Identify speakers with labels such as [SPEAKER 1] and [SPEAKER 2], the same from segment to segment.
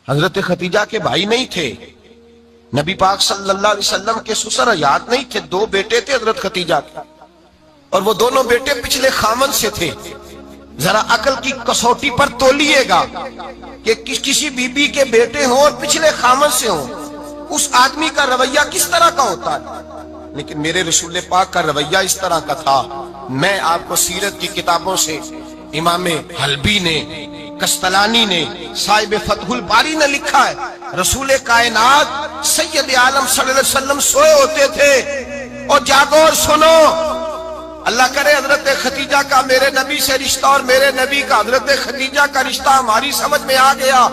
[SPEAKER 1] حضرت خدیجہ کے بھائی نہیں تھے، نبی پاک صلی اللہ علیہ وسلم کے سسر حیات نہیں تھے، دو بیٹے تھے حضرت خدیجہ کے، اور وہ دونوں بیٹے پچھلے خامن سے تھے۔ ذرا عقل کی کسوٹی پر تولیے گا کہ کسی بی بی کے بیٹے ہوں اور پچھلے خامن سے ہوں، اس آدمی کا رویہ کس طرح کا ہوتا ہے۔ لیکن میرے رسول پاک کا رویہ اس طرح کا تھا۔ میں آپ کو سیرت کی کتابوں سے امام حلبی نے، کستلانی نے، صاحب فتح الباری نے لکھا ہے، رسول کائنات سید عالم صلی اللہ علیہ وسلم سوئے ہوتے تھے اور جاگو اور سنو، اللہ کرے حضرت خدیجہ کا میرے نبی سے رشتہ اور میرے نبی کا حضرت خدیجہ کا رشتہ ہماری سمجھ میں آ گیا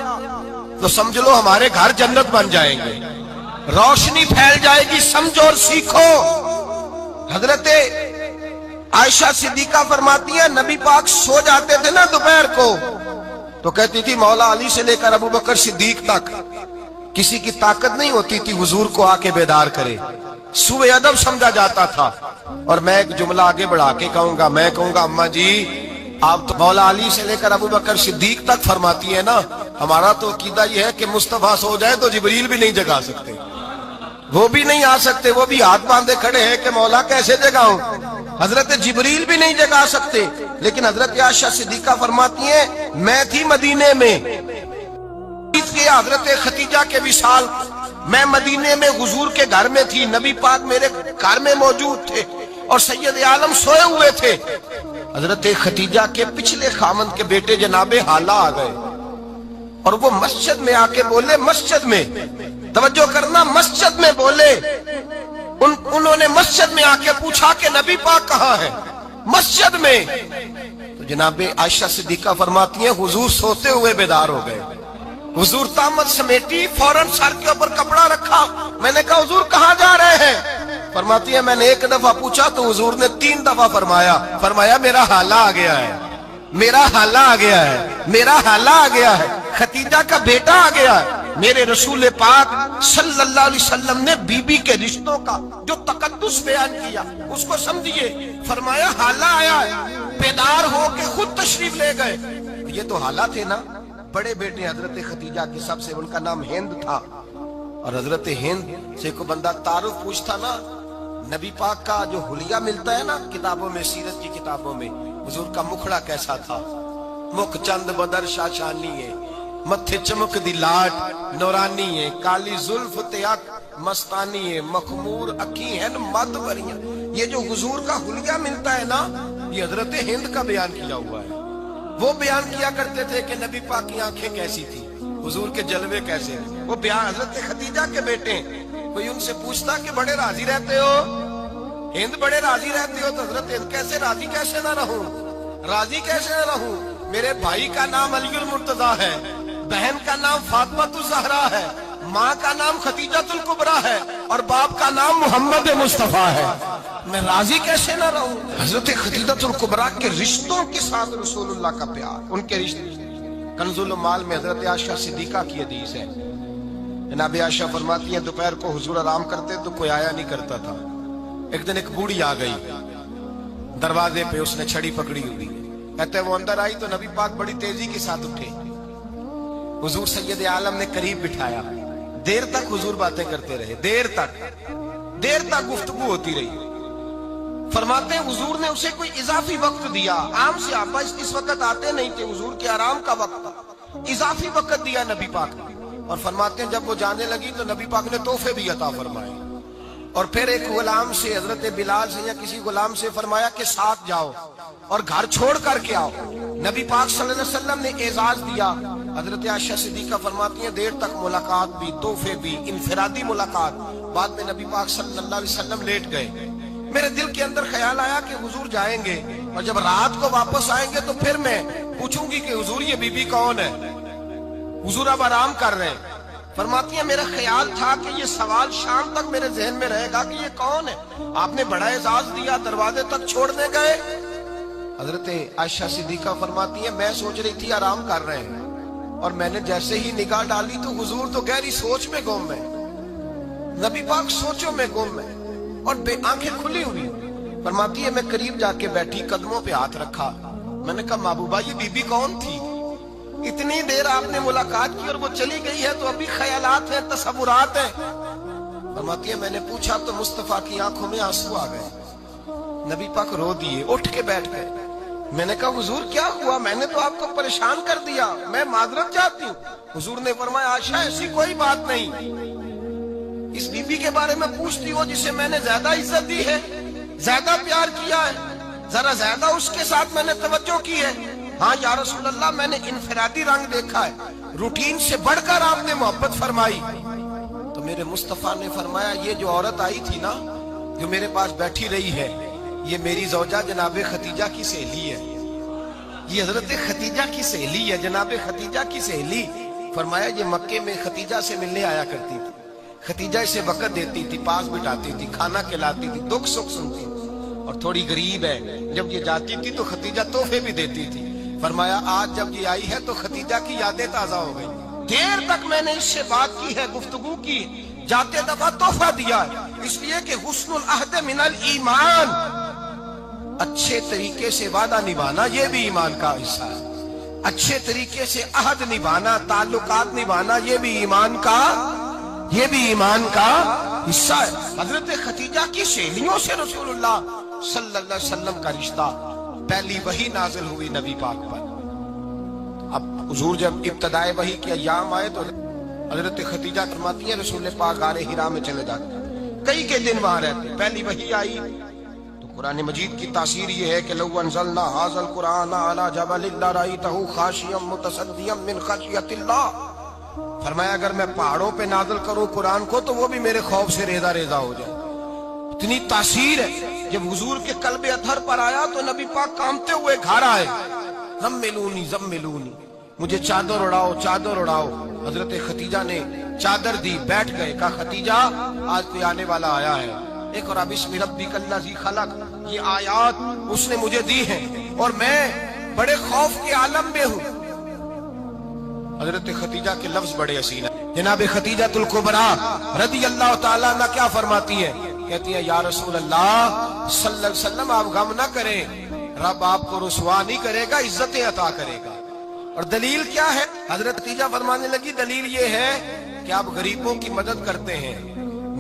[SPEAKER 1] تو سمجھ لو ہمارے گھر جنت بن جائیں گے، روشنی پھیل جائے گی۔ سمجھو اور سیکھو۔ حضرت عائشہ صدیقہ فرماتی ہے نبی پاک سو جاتے تھے نا دوپہر کو تو کہتی تھی مولا علی سے لے کر ابو بکر صدیق تک کسی کی طاقت نہیں ہوتی تھی حضور کو آ کے بیدار کرے، سوء ادب سمجھا جاتا تھا۔ اور میں ایک جملہ آگے بڑھا کے کہوں گا، میں کہوں گا اماں جی آپ تو مولا علی سے لے کر ابو بکر صدیق تک فرماتی ہے نا، ہمارا تو عقیدہ یہ ہے کہ مصطفیٰ سو جائے تو جبریل بھی نہیں جگا سکتے، وہ بھی نہیں آ سکتے، وہ بھی ہاتھ باندھے کھڑے ہیں کہ مولا کیسے جگاؤں، حضرت جبریل بھی نہیں جگا سکتے۔ لیکن حضرت عائشہ صدیقہ فرماتی ہیں میں تھی مدینے میں حضرت خدیجہ کے وصال، میں مدینے میں حضور کے گھر میں تھی، نبی پاک میرے گھر میں موجود تھے اور سید عالم سوئے ہوئے تھے۔ حضرت خدیجہ کے پچھلے خامن کے بیٹے جناب حالہ آ گئے اور وہ مسجد میں آ کے بولے، مسجد میں توجہ کرنا، مسجد میں بولے، انہوں نے مسجد میں آ کے پوچھا کہ نبی پاک کہاں ہے، مسجد میں۔ تو جناب عائشہ صدیقہ فرماتی ہیں حضور سوتے ہوئے بیدار ہو گئے، حضور طامت سمیٹی، فوراً سر کے اوپر کپڑا رکھا، میں نے کہا حضور کہاں جا رہے ہیں؟ فرماتی ہے میں نے ایک دفعہ پوچھا تو حضور نے 3 دفعہ فرمایا میرا حالہ آ گیا ہے، میرا حالہ آ گیا ہے، میرا حالہ آ گیا ہے، خدیجہ کا بیٹا آ گیا ہے۔ میرے رسول پاک صلی اللہ علیہ وسلم نے بی بی کے رشتوں کا جو تقدس بیان کیا اس کو سمجھیے، فرمایا حالہ آیا ہے، بیدار ہو کے خود تشریف لے گئے۔ یہ تو حالہ تھے نا، بڑے بیٹے حضرت خدیجہ کی سب سے، ان کا نام ہند تھا، اور حضرت ہند سے کوئی بندہ تعارف پوچھتا نا، نبی پاک کا جو حلیہ ملتا ہے نا کتابوں میں، سیرت کی کتابوں میں، حضور کا مکھڑا کیسا تھا، مکھ چند بدر شاشانی ہے، متھے چمک دی لاٹ نورانی ہے، کالی زلف تیاک مستانی ہے، مخمور اکھی ہیں مد بریاں۔ یہ جو حضور کا حلیہ ملتا ہے نا یہ حضرت ہند کا بیان کیا ہوا ہے۔ وہ بیان کیا کرتے تھے کہ نبی پاک کی آنکھیں کیسی تھی، حضور کے جلوے کیسے ہیں، وہ بیان حضرت خدیجہ کے بیٹے ہیں۔ کوئی ان سے پوچھتا کہ بڑے راضی رہتے ہو، ہند بڑے راضی رہتے ہو، تو حضرت ہند کیسے راضی کیسے نہ رہوں، راضی کیسے نہ رہوں، میرے بھائی کا نام علی المرتضیٰ ہے، بہن کا نام فاطمہ الزہرا ہے، ماں کا نام خدیجہ الکبریٰ ہے اور باپ کا نام محمد مصطفیٰ ہے، میں راضی کیسے نہ رہوں۔ حضرت خدیجہ الکبریٰ کے رشتوں کے ساتھ رسول اللہ کا پیار، ان کے رشتے۔ کنز المال میں حضرت عائشہ صدیقہ کی حدیث ہے، جناب عائشہ فرماتی ہیں دوپہر کو حضور آرام کرتے تو کوئی آیا نہیں کرتا تھا۔ ایک دن ایک بوڑھی آ گئی دروازے پہ، اس نے چھڑی پکڑی ہوئی، کہتے وہ اندر آئی تو نبی پاک بڑی تیزی کے ساتھ اٹھے، حضور سید عالم نے قریب بٹھایا، دیر تک حضور باتیں کرتے رہے، دیر تک گفتگو ہوتی رہی۔ فرماتے ہیں حضور نے اسے کوئی اضافی وقت دیا، عام صحابہ اس وقت آتے نہیں تھے، حضور کے آرام کا وقت تھا، اضافی وقت دیا نبی پاک نے۔ اور فرماتے ہیں جب وہ جانے لگی تو نبی پاک نے تحفے بھی عطا فرمائے، اور پھر ایک غلام سے، حضرت بلال سے یا کسی غلام سے فرمایا کہ ساتھ جاؤ اور گھر چھوڑ کر کے آؤ۔ نبی پاک صلی اللہ علیہ وسلم نے اعزاز دیا۔ حضرت عائشہ صدیقہ فرماتی ہیں دیر تک ملاقات بھی، تحفے بھی، انفرادی ملاقات۔ بعد میں نبی پاک صلی اللہ علیہ وسلم لیٹ گئے، میرے دل کے اندر خیال آیا کہ حضور جائیں گے اور جب رات کو واپس آئیں گے تو پھر میں پوچھوں گی کہ حضور یہ بی بی کون ہے، حضور اب آرام کر رہے ہیں۔ فرماتی ہیں میرا خیال تھا کہ یہ سوال شام تک میرے ذہن میں رہے گا کہ یہ کون ہے، آپ نے بڑا اعزاز دیا، دروازے تک چھوڑنے گئے۔ حضرت عائشہ صدیقہ فرماتی ہیں میں سوچ رہی تھی آرام کر رہے ہیں، اور میں نے جیسے ہی نگاہ ڈالی تو حضور تو گہری سوچ میں گم ہے، نبی پاک سوچوں میں گم ہے اور آنکھیں کھلی ہوئی۔ فرماتی ہے میں قریب جا کے بیٹھی، قدموں پہ ہاتھ رکھا، میں نے کہا محبوبہ یہ بی بی کون تھی، اتنی دیر آپ نے ملاقات کی اور وہ چلی گئی ہے تو ابھی خیالات ہیں، تصورات ہیں۔ فرماتی ہے میں نے پوچھا تو مصطفیٰ کی آنکھوں میں آنسو آ گئے، نبی پاک رو دیے، اٹھ کے بیٹھ گئے۔ میں نے کہا حضور کیا ہوا؟ میں نے تو آپ کو پریشان کر دیا، میں معذرت چاہتی ہوں۔ حضور نے فرمایا عائشہ ایسی کوئی بات نہیں، اس بی بی کے بارے میں پوچھتی ہو جسے میں نے زیادہ عزت دی ہے، زیادہ پیار کیا ہے، ذرا زیادہ اس کے ساتھ میں نے توجہ کی ہے۔ ہاں یا رسول اللہ میں نے انفرادی رنگ دیکھا ہے، روٹین سے بڑھ کر آپ نے محبت فرمائی۔ تو میرے مصطفیٰ نے فرمایا یہ جو عورت آئی تھی نا، جو میرے پاس بیٹھی رہی ہے، یہ میری زوجہ جناب خدیجہ کی سہیلی ہے، یہ حضرت خدیجہ کی سہیلی ہے، جناب خدیجہ کی سہیلی۔ فرمایا یہ مکے میں خدیجہ سے ملنے آیا کرتی تھی، خدیجہ اسے وقت دیتی تھی، پاس بٹھاتی تھی، کھانا کھلاتی تھی، دکھ سکھ سنتی تھی، اور تھوڑی غریب ہے، جب یہ جاتی تھی تو خدیجہ تحفے بھی دیتی تھی۔ فرمایا آج جب یہ آئی ہے تو خدیجہ کی یادیں تازہ ہو گئی، دیر تک میں نے اس سے بات کی ہے، گفتگو کی، جاتے دفعہ تحفہ دیا ہے، اس لیے کہ حسن العہد من الایمان، اچھے طریقے سے وعدہ نبھانا یہ بھی ایمان کا حصہ ہے، اچھے طریقے سے عہد نبھانا، تعلقات نبھانا یہ بھی ایمان کا حصہ ہے۔ حضرت خدیجہ کی سہیلیوں سے رسول اللہ صلی اللہ علیہ وسلم کا رشتہ، پہلی وحی نازل ہوئی نبی پاک پر۔ اب حضور جب ابتدائے وحی کے ایام آئے تو حضرت خدیجہ فرماتی ہیں رسول پاک غار حرا میں چلے جاتے، کئی کے دن وہاں رہتے۔ پہلی وحی آئی تو قرآن مجید کی تاثیر یہ ہے کہ لو انزلنا ھذا القرآن علی جبل لرأیتہ خاشعا متصدعا من خشیۃ اللہ، فرمایا اگر میں پہاڑوں پہ نازل کروں قرآن کو تو وہ بھی میرے خوف سے ریزہ ریزہ ہو جائے، اتنی تاثیر ہے۔ جب حضور کے قلب اطہر پر آیا تو نبی پاک کامتے ہوئے گھر آئے، زملونی زملونی، مجھے چادر اڑاؤ چادر اڑاؤ۔ حضرت خدیجہ نے چادر دی، بیٹھ گئے، کہا خدیجہ آج کوئی آنے والا آیا ہے، ایک اور بسم ربک الذی خلق، یہ آیات اس نے مجھے دی ہیں اور میں بڑے خوف کے عالم میں ہوں۔ حضرت خدیجہ کے لفظ بڑے حسین ہیں۔ جناب خدیجہ الکبریٰ رضی اللہ تعالیٰ عنہ کیا فرماتی ہیں؟ کہتی ہیں یا رسول اللہ صلی اللہ علیہ وسلم آپ غم نہ کریں، رب آپ کو رسوا نہیں کرے گا، عزتیں عطا کرے گا۔ اور دلیل کیا ہے؟ حضرت خدیجہ فرمانے لگی دلیل یہ ہے کہ آپ غریبوں کی مدد کرتے ہیں،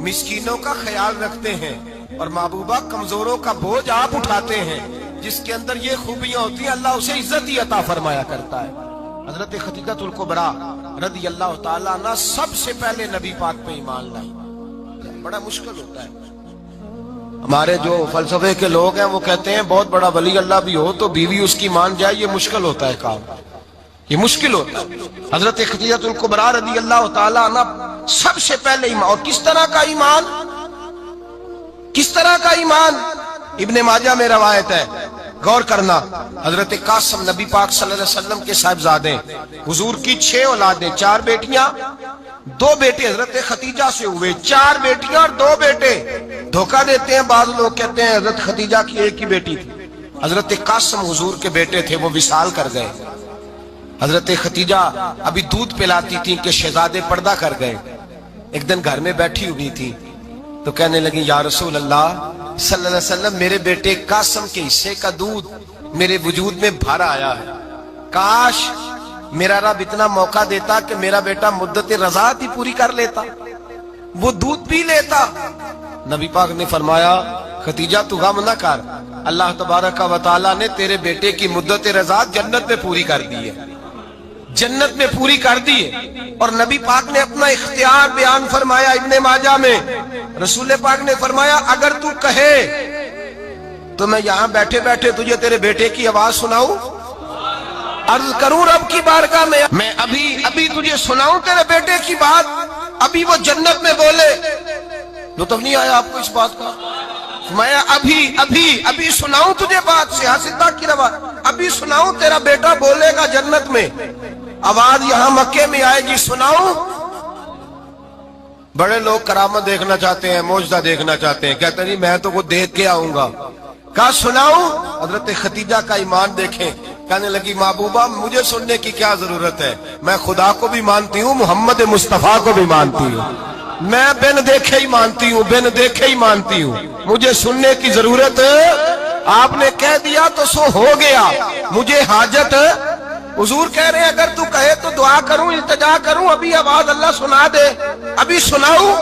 [SPEAKER 1] مسکینوں کا خیال رکھتے ہیں، اور محبوبہ کمزوروں کا بوجھ آپ اٹھاتے ہیں، جس کے اندر یہ خوبیاں ہوتی ہیں اللہ اسے عزت ہی عطا فرمایا کرتا ہے۔ حضرت خدیجہ الکبریٰ رضی اللہ تعالیٰ عنہ سب سے پہلے نبی پاک پہ ایمان لائی۔ بڑا مشکل ہوتا ہے، ہمارے جو فلسفے کے لوگ ہیں وہ کہتے ہیں بہت بڑا ولی اللہ بھی ہو تو بیوی اس کی مان جائے، یہ مشکل ہوتا ہے کام، یہ مشکل ہوتا ہے۔ حضرت خدیجہ الکبریٰ رضی اللہ تعالیٰ عنہ سب سے پہلے ایمان، اور کس طرح کا ایمان؟ کس طرح کا ایمان؟ ابن ماجہ میں روایت ہے، غور کرنا، حضرت قاسم نبی پاک صلی اللہ علیہ وسلم کے صاحبزادے، حضور کی 6 اولادیں، 4 بیٹیاں 2 بیٹے حضرت خدیجہ سے ہوئے، 4 بیٹیاں اور 2 بیٹے۔ دھوکہ دیتے ہیں بعض لوگ، کہتے ہیں حضرت خدیجہ کی ایک ہی بیٹی تھی، حضرت قاسم حضور کے بیٹے تھے، وہ وصال کر گئے۔ حضرت خدیجہ ابھی دودھ پلاتی تھی کہ شہزادے پردہ کر گئے۔ ایک دن گھر میں بیٹھی ہوئی تھی تو کہنے لگی یا رسول اللہ صلی اللہ علیہ وسلم میرے بیٹے قاسم کے حصے کا دودھ میرے وجود میں بھر آیا ہے، کاش میرا رب اتنا موقع دیتا کہ میرا بیٹا مدت رضاعت ہی پوری کر لیتا، وہ دودھ پی لیتا۔ نبی پاک نے فرمایا خدیجہ تو غم نہ کر، اللہ تبارک و تعالیٰ نے تیرے بیٹے کی مدت رضاعت جنت میں پوری کر دی ہے، جنت میں پوری کر دی ہے۔ اور نبی پاک نے اپنا اختیار بیان فرمایا ابن ماجہ میں، رسول پاک نے فرمایا اگر تو کہے تو میں یہاں بیٹھے بیٹھے تجھے تیرے بیٹے کی آواز سناؤں، عرض کروں رب کی بارگاہ میں ابھی تجھے سناؤں تیرے بیٹے کی بات، ابھی وہ جنت میں بولے۔ لطف نہیں آیا آپ کو اس بات کا؟ میں ابھی سناؤں تجھے بات، سیاستہ کی روایت، ابھی سناؤں تیرا بیٹا بولے گا جنت میں، آواز یہاں مکے میں آئے گی، سناؤں؟ بڑے لوگ کرامت دیکھنا چاہتے ہیں، معجزہ دیکھنا چاہتے ہیں، کہتے ہیں میں تو وہ دیکھ کے آؤں گا، کہا سناؤں؟ حضرت خدیجہ کا ایمان دیکھیں، کہنے لگی محبوبہ مجھے سننے کی کیا ضرورت ہے، میں خدا کو بھی مانتی ہوں، محمد مصطفیٰ کو بھی مانتی ہوں، میں بن دیکھے ہی مانتی ہوں، بن دیکھے ہی مانتی ہوں، مجھے سننے کی ضرورت آپ نے کہہ دیا تو سو ہو گیا، مجھے حاجت حضور کہہ رہے ہیں اگر تو کہے تو دعا کروں، التجا کروں، ابھی آواز اللہ سنا دے، ابھی سناؤں؟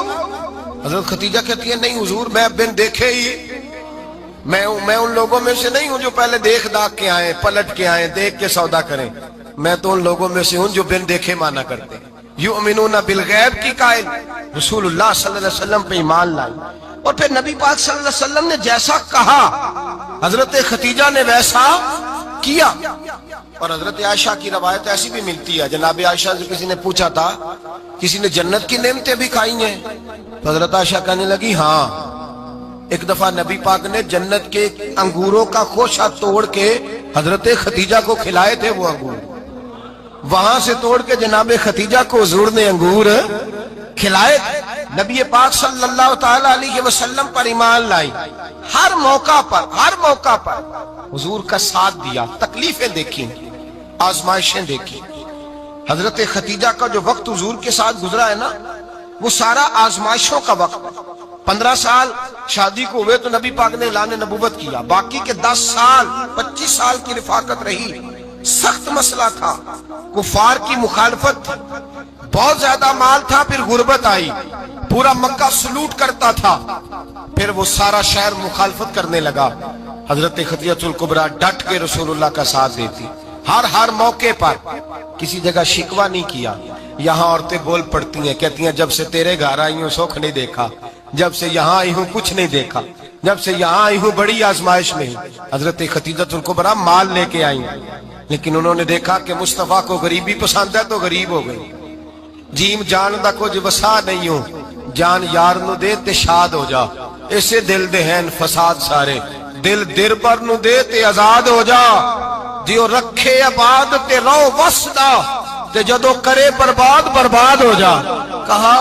[SPEAKER 1] حضرت ختیجہ کہتی ہے نہیں حضور، میں بن دیکھے ہی میں ان لوگوں میں سے نہیں ہوں جو پہلے دیکھ داکھ کے آئیں، پلٹ کے آئیں، دیکھ کے سودا کریں، میں تو ان لوگوں میں سے ہوں جو بن دیکھے مانا کرتے ہیں۔ یؤمنون بالغیب کی قائل، رسول اللہ صلی اللہ علیہ وسلم پہ ایمان لائی، اور پھر نبی پاک صلی اللہ علیہ وسلم نے جیسا کہا حضرت ختیجہ نے ویسا کیا۔ اور حضرت عائشہ کی روایت ایسی بھی ملتی ہے، جناب عائشہ سے کسی نے پوچھا تھا کسی نے جنت کی نعمتیں بھی کھائی ہیں؟ تو حضرت عائشہ کہنے لگی ہاں، ایک دفعہ نبی پاک نے جنت کے انگوروں کا خوشہ توڑ کے حضرت ختیجہ کو کھلائے تھے، وہ انگور وہاں سے توڑ کے جناب ختیجہ کو حضور نے انگور کھلائے تھے۔ نبی پاک صلی اللہ تعالی علیہ وسلم پر ایمان لائی، ہر موقع پر حضور کا ساتھ دیا، تکلیفیں دیکھی، آزمائشیں دیکھی۔ حضرت ختیجہ کا جو وقت حضور کے ساتھ گزرا ہے نا، وہ سارا آزمائشوں کا وقت۔ 15 سال شادی کو ہوئے تو نبی پاک نے اعلان نبوت کیا، باقی کے 10 سال 25 سال کی رفاقت رہی، سخت مسئلہ تھا، کفار کی مخالفت تھی، بہت زیادہ مال تھا، پھر غربت آئی، پورا مکہ سلوٹ کرتا تھا، پھر وہ سارا شہر مخالفت کرنے لگا۔ حضرت خدیجہ الکبریٰ ڈٹ کے رسول اللہ کا ساتھ دیتی، ہر موقع پر کسی جگہ شکوہ نہیں کیا۔ یہاں عورتیں بول پڑتی ہیں، کہتی ہیں جب سے تیرے گھر آئی ہوں سکھ نہیں دیکھا، جب سے یہاں آئی ہوں کچھ نہیں دیکھا، جب سے یہاں آئی ہوں بڑی آزمائش میں ہوں۔ حضرت خدیجہ الکبریٰ مال لے کے آئی ہیں، لیکن انہوں نے دیکھا کہ مصطفیٰ کو غریبی پسند ہے تو غریب ہو گئی۔ جیم جان دا کچھ وسا نہیں ہوں، جان یار نو دے تے شاد ہو جا، اسے دل دے ہیں فساد سارے، دل در پر نو دے تے آزاد ہو جا، دیو رکھے آباد تے رو وسدا تے جدو کرے برباد ہو جا۔ کہا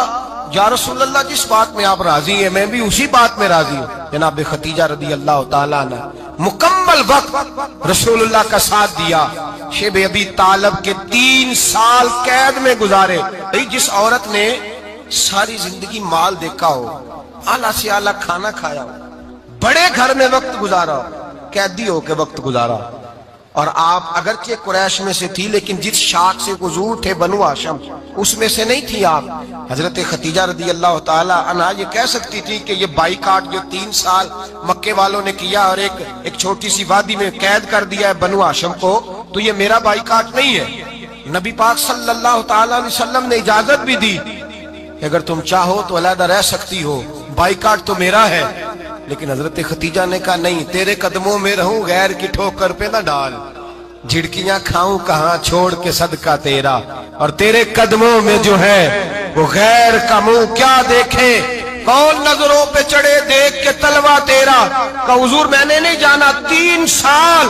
[SPEAKER 1] یا رسول اللہ جس بات میں آپ راضی ہیں میں بھی اسی بات میں راضی ہوں۔ جناب ختیجہ رضی اللہ تعالیٰ عنہ مکمل وقت رسول اللہ کا ساتھ دیا۔ شیب ابی طالب کے 3 سال قید میں گزارے۔ جس عورت نے ساری زندگی مال دیکھا ہو، اعلیٰ سے اعلیٰ کھانا کھایا ہو، بڑے گھر میں وقت گزارا ہو، قیدی ہو کے وقت گزارا، اور آپ اگرچہ قریش میں سے تھی لیکن جس شاخ سے حضور تھے بنو ہاشم اس میں سے نہیں تھی آپ۔ حضرت ختیجہ رضی اللہ تعالی عنہا یہ کہہ سکتی تھی کہ یہ بائیکاٹ جو 3 سال مکے والوں نے کیا اور ایک چھوٹی سی وادی میں قید کر دیا ہے بنو ہاشم کو، تو یہ میرا بائیکاٹ نہیں ہے۔ نبی پاک صلی اللہ تعالی علیہ وسلم نے اجازت بھی دی کہ اگر تم چاہو تو علیحدہ رہ سکتی ہو، بائیکاٹ تو میرا ہے۔ لیکن حضرت ختیجہ نے کہا نہیں، تیرے قدموں میں رہوں، غیر کی ٹھوکر پہ نہ ڈال، جھڑکیاں کھاؤں کہاں چھوڑ کے صدقہ تیرا، اور تیرے قدموں میں جو ہے وہ غیر کا منہ کیا دیکھے، کون نظروں پہ چڑھے دیکھ کے تلوا تیرا۔ کہ حضور میں نے نہیں جانا، 3 سال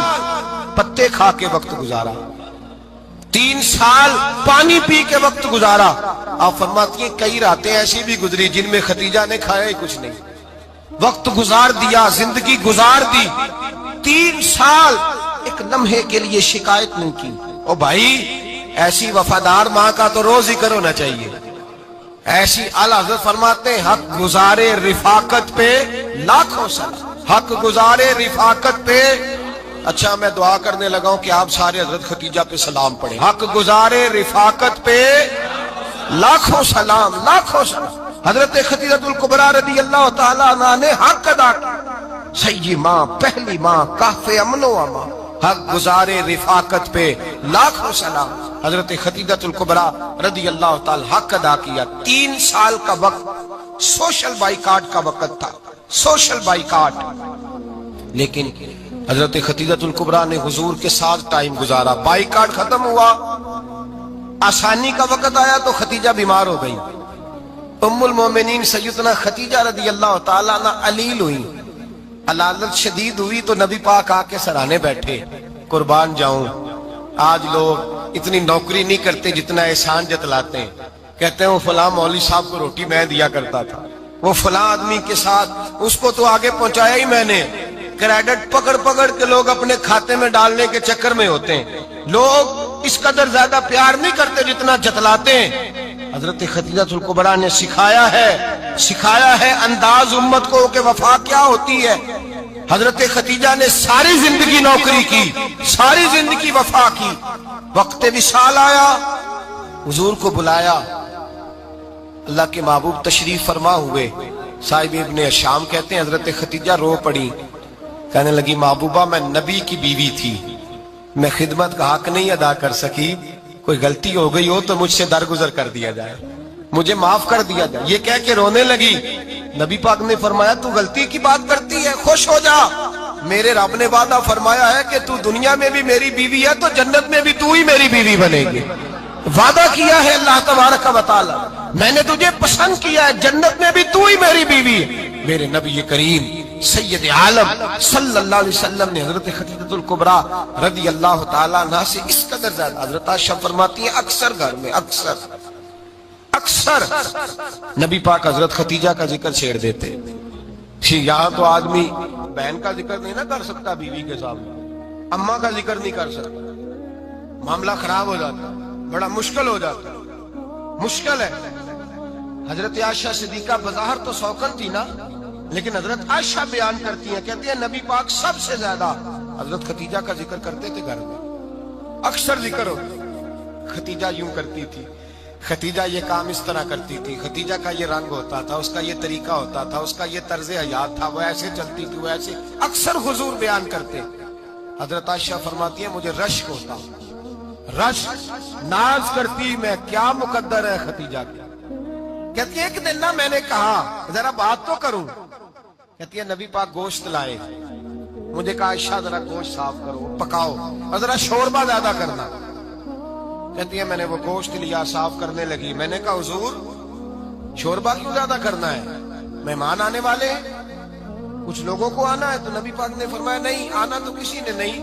[SPEAKER 1] پتے کھا کے وقت گزارا، 3 سال پانی پی کے وقت گزارا۔ آپ فرماتی ہیں کئی راتیں ایسی بھی گزری جن میں ختیجہ نے کھایا ہی کچھ نہیں، وقت گزار دیا، زندگی گزار دی۔ 3 سال ایک لمحے کے لیے شکایت نہیں کی۔ او بھائی ایسی وفادار ماں کا تو روز ذکر ہونا چاہیے۔ ایسی اعلیٰ حضرت فرماتے ہیں حق گزارے رفاقت پہ لاکھوں سلام، حق گزارے رفاقت پہ۔ اچھا میں دعا کرنے لگا ہوں کہ آپ سارے حضرت ختیجہ پہ سلام پڑھیں۔ حق گزارے رفاقت پہ لاکھوں سلام، لاکھوں سلام۔ حضرت ختیجہ الکبریٰ رضی اللہ تعالیٰ عنہ نے حق ادا کیا، سیدی ماں، پہلی ماں، کہف امن و امان، حق گزارے رفاقت پہ لاکھوں سلام۔ حضرت ختیجہ الکبریٰ رضی اللہ تعالی حق ادا کیا۔ 3 سال کا وقت سوشل بائیکاٹ کا وقت تھا، سوشل بائیکاٹ۔ لیکن حضرت ختیجہ الکبریٰ نے حضور کے ساتھ ٹائم گزارا، بائیکاٹ ختم ہوا، آسانی کا وقت آیا تو ختیجہ بیمار ہو گئی۔ ام المومنین سیدنا ختیجہ رضی اللہ تعالیٰ عنہ علیل ہوئی، علالت شدید ہوئی تو نبی پاک آ کے سرانے بیٹھے، قربان جاؤں آج لوگ اتنی نوکری نہیں کرتے جتنا احسان جتلاتے ہیں۔ کہتے ہیں وہ فلاں مولوی صاحب کو روٹی میں دیا کرتا تھا، وہ فلاں آدمی کے ساتھ اس کو تو آگے پہنچایا ہی میں نے۔ کریڈٹ پکڑ پکڑ کے لوگ اپنے کھاتے میں ڈالنے کے چکر میں ہوتے ہیں، لوگ اس قدر زیادہ پیار نہیں کرتے جتنا جتلاتے ہیں۔ حضرت ختیجہ الکبریٰ نے سکھایا ہے انداز امت کو کہ وفا کیا ہوتی ہے۔ حضرت خدیجہ نے ساری زندگی نوکری کی، ساری زندگی وفا کی، وقت وصال آیا، حضور کو بلایا، اللہ کے محبوب تشریف فرما ہوئے۔ صاحب ابن شام کہتے ہیں حضرت خدیجہ رو پڑی، کہنے لگی محبوبہ میں نبی کی بیوی تھی، میں خدمت کا حق نہیں ادا کر سکی، کوئی غلطی ہو گئی ہو تو مجھ سے درگزر کر دیا جائے، مجھے معاف کر دیا جائے۔ یہ کہہ کے رونے لگی۔ نبی پاک نے فرمایا تو غلطی کی بات کرتی ہے، خوش ہو جا، میرے رب نے وعدہ فرمایا ہے کہ تو دنیا میں بھی میری بیوی ہے تو جنت میں بھی تو ہی میری بیوی بنے گی۔ وعدہ کیا ہے اللہ تبارک و تعالی، میں نے تجھے پسند کیا ہے، جنت میں بھی تو ہی میری بیوی ہے۔ میرے نبی کریم سید عالم صلی اللہ علیہ وسلم نے حضرت خدیجہ الکبریٰ رضی اللہ تعالیٰ عنہ سے اس قدر زیادہ، حضرت عائشہ فرماتی ہیں اکثر گھر میں اکثر نبی پاک حضرت خدیجہ کا ذکر چھیڑ دیتے۔ یہاں تو آدمی بہن کا ذکر نہیں نہ کر سکتا بیوی کے سامنے، اماں کا ذکر نہیں کر سکتا، معاملہ خراب ہو جاتا، بڑا مشکل ہو جاتا، مشکل ہے۔ حضرت عائشہ صدیقہ بظاہر تو سوکن تھی نا، لیکن حضرت عائشہ بیان کرتی ہیں، کہتی ہیں نبی پاک سب سے زیادہ حضرت خدیجہ کا ذکر کرتے تھے گھر میں، اکثر ذکر ہوتا۔ خدیجہ یوں کرتی تھی، خدیجہ یہ کام اس طرح کرتی تھی، خدیجہ کا یہ رنگ ہوتا تھا، اس کا یہ طریقہ ہوتا تھا، اس کا یہ طرز حیات تھا، وہ ایسے چلتی تھی، وہ ایسے، اکثر حضور بیان کرتے۔ حضرت عائشہ فرماتی ہیں مجھے رشک ہوتا، رشک، ناز کرتی میں کیا مقدر ہے خدیجہ کی۔ کہتی ہے ایک دن نا میں نے کہا ذرا بات تو کروں، کہتی ہے نبی پاک گوشت لائے، مجھے کہا عائشہ ذرا گوشت صاف کرو، پکاؤ اور ذرا شوربہ زیادہ کرنا۔ کہتی ہے میں نے وہ گوشت لیا، صاف کرنے لگی، میں نے کہا حضور شوربہ کیوں زیادہ کرنا ہے، مہمان آنے والے ہیں، کچھ لوگوں کو آنا ہے۔ تو نبی پاک نے فرمایا نہیں، آنا تو کسی نے نہیں،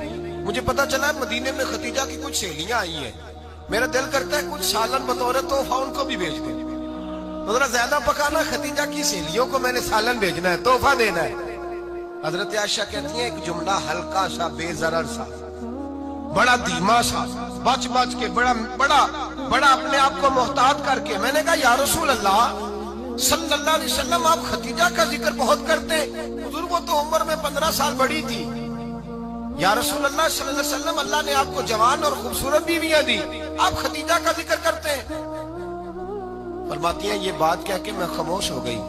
[SPEAKER 1] مجھے پتا چلا مدینے میں خدیجہ کی کچھ سہیلیاں آئی ہیں، میرا دل کرتا ہے کچھ سالن بطور تحفہ ان کو بھی بھیج دیں، تو ذرا زیادہ پکانا، خدیجہ کی سہیلیوں کو میں نے سالن بھیجنا ہے، تحفہ دینا ہے۔ حضرت عائشہ کہتی ہیں ایک جملہ ہلکا سا، بے ضرر سا، بڑا دھیما سا، بچ کے بڑا اپنے آپ کو محتاط کر کے، میں نے کہا یا رسول اللہ صلی اللہ علیہ وسلم آپ خدیجہ کا ذکر بہت کرتے، حضور وہ تو عمر میں 15 سال بڑی تھی، یا رسول اللہ صلی اللہ علیہ وسلم اللہ نے آپ کو جوان اور خوبصورت بیویاں دی، آپ خدیجہ کا ذکر کرتے ہیں۔ فرماتی ہیں یہ بات کہہ کے میں خاموش ہو گئی،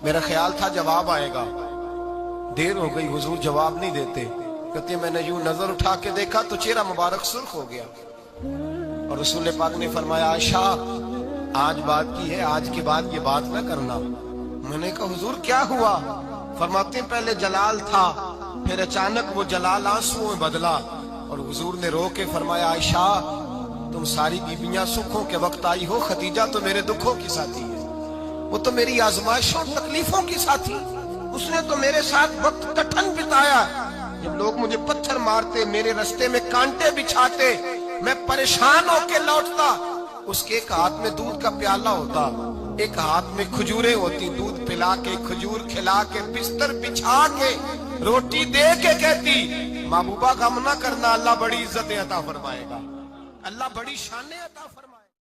[SPEAKER 1] میرا خیال تھا جواب آئے گا، دیر ہو گئی، حضور جواب نہیں دیتے۔ کہتے ہیں میں نے یوں نظر اٹھا کے دیکھا تو چہرہ مبارک سرخ ہو گیا، اور رسول پاک نے فرمایا عائشہ آج بات کی ہے، آج کے بعد یہ بات نہ کرنا۔ میں نے کہا حضور کیا ہوا؟ فرماتے ہیں پہلے جلال تھا، پھر اچانک وہ جلال آنسوں میں بدلا، اور حضور نے رو کے فرمایا عائشہ تم ساری بیویاں سکھوں کے وقت آئی ہو، خدیجہ تو میرے دکھوں کی ساتھی ہے، وہ تو میری آزمائشوں تکلیفوں کی ساتھی، اس نے تو میرے ساتھ وقت کٹھن بتایا، جب لوگ مجھے پتھر مارتے، میرے رستے میں کانٹے بچھاتے، میں پریشان ہو کے لوٹتا، اس کے ایک ہاتھ میں دودھ کا پیالہ ہوتا، ایک ہاتھ میں کھجوریں ہوتی، دودھ پلا کے، کھجور کھلا کے، بستر بچھا کے، روٹی دے کے کہتی محبوبہ غم نہ کرنا، اللہ بڑی عزتیں عطا فرمائے گا، اللہ بڑی شانیں عطا فرمائے گا۔